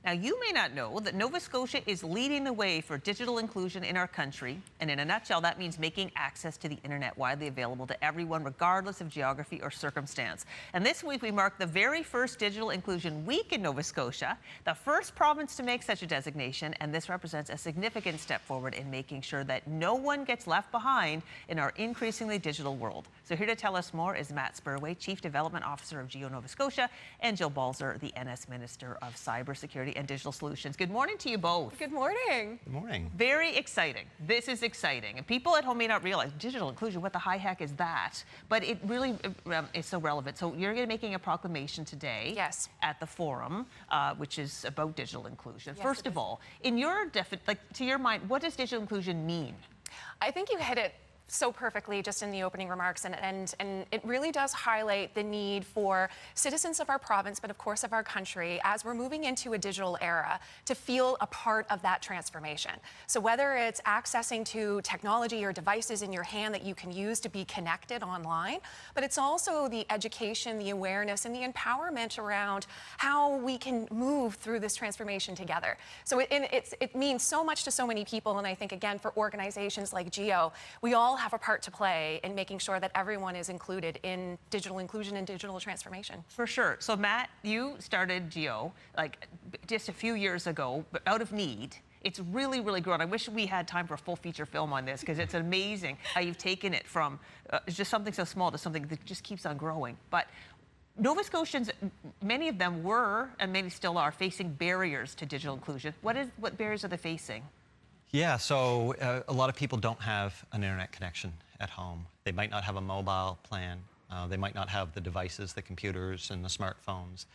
Now, you may not know that Nova Scotia is leading the way for digital inclusion in our country. And in a nutshell, that means making access to the internet widely available to everyone, regardless of geography or circumstance. And this week, we mark the very first Digital Inclusion Week in Nova Scotia, the first province to make such a designation. And this represents a significant step forward in making sure that no one gets left behind in our increasingly digital world. So here to tell us more is Matt Spurway, Chief Development Officer of Geo Nova Scotia, and Jill Balzer, the NS Minister of Cybersecurity and Digital Solutions. Good morning to you both. Good morning. Good morning. Very exciting. This is exciting. And people at home may not realize digital inclusion, what the high heck is that? But it really is so relevant. So you're going to be making a proclamation today. Yes. At the forum, which is about digital inclusion. Yes, First of all, in your to your mind, what does digital inclusion mean? I think you hit it so perfectly just in the opening remarks, and it really does highlight the need for citizens of our province, but of course of our country, as we're moving into a digital era, to feel a part of that transformation. So whether it's accessing to technology or devices in your hand that you can use to be connected online, but it's also the education, the awareness, and the empowerment around how we can move through this transformation together. So it means so much to so many people, and I think, again, for organizations like Geo, we all have a part to play in making sure that everyone is included in digital inclusion and digital transformation. For sure. So Matt, you started Geo like just a few years ago, but out of need. It's really, really grown. I wish we had time for a full feature film on this, because it's amazing how you've taken it from just something so small to something that just keeps on growing. But Nova Scotians, many of them were, and many still are, facing barriers to digital inclusion. What barriers are they facing? Yeah, so a lot of people don't have an internet connection at home. They might not have a mobile plan. They might not have the devices, the computers and the smartphones.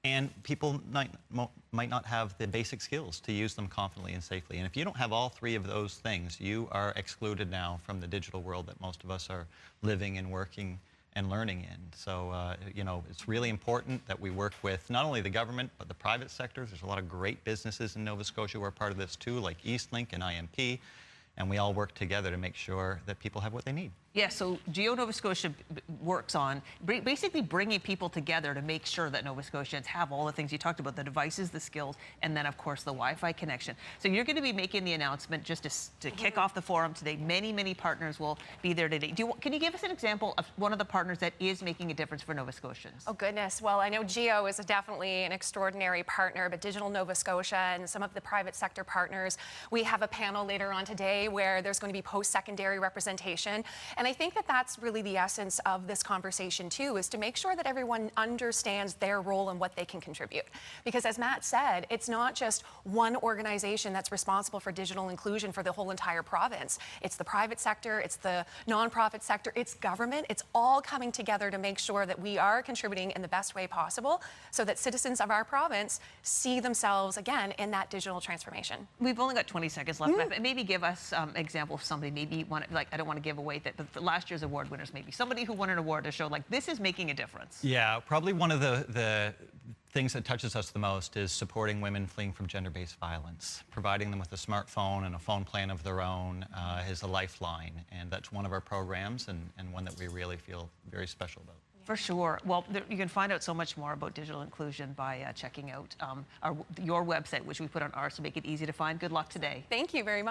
And people might not have the basic skills to use them confidently and safely. And if you don't have all three of those things, you are excluded now from the digital world that most of us are living and working and learning in. So, you know, it's really important that we work with not only the government, but the private sectors. There's a lot of great businesses in Nova Scotia who are part of this too, like Eastlink and IMP, and we all work together to make sure that people have what they need. Yeah, so Geo Nova Scotia works on basically bringing people together to make sure that Nova Scotians have all the things you talked about, the devices, the skills, and then, of course, the Wi-Fi connection. So you're going to be making the announcement just to kick off the forum today. Many, many partners will be there today. Can you give us an example of one of the partners that is making a difference for Nova Scotians? Oh, goodness. Well, I know Geo is definitely an extraordinary partner, but Digital Nova Scotia and some of the private sector partners, we have a panel later on today where there's going to be post-secondary representation. And I think that that's really the essence of this conversation too, is to make sure that everyone understands their role and what they can contribute. Because as Matt said, it's not just one organization that's responsible for digital inclusion for the whole entire province. It's the private sector, it's the nonprofit sector, it's government. It's all coming together to make sure that we are contributing in the best way possible so that citizens of our province see themselves again in that digital transformation. We've only got 20 seconds left. Maybe give us an example of somebody, maybe one, like, I don't want to give away that, but for last year's award winners, maybe somebody who won an award to show like this is making a difference. Yeah, probably one of the things that touches us the most is supporting women fleeing from gender-based violence. Providing them with a smartphone and a phone plan of their own is a lifeline, and that's one of our programs and one that we really feel very special about. For sure. Well, you can find out so much more about digital inclusion by checking out your website, which we put on ours to make it easy to find. Good luck today. Thank you very much.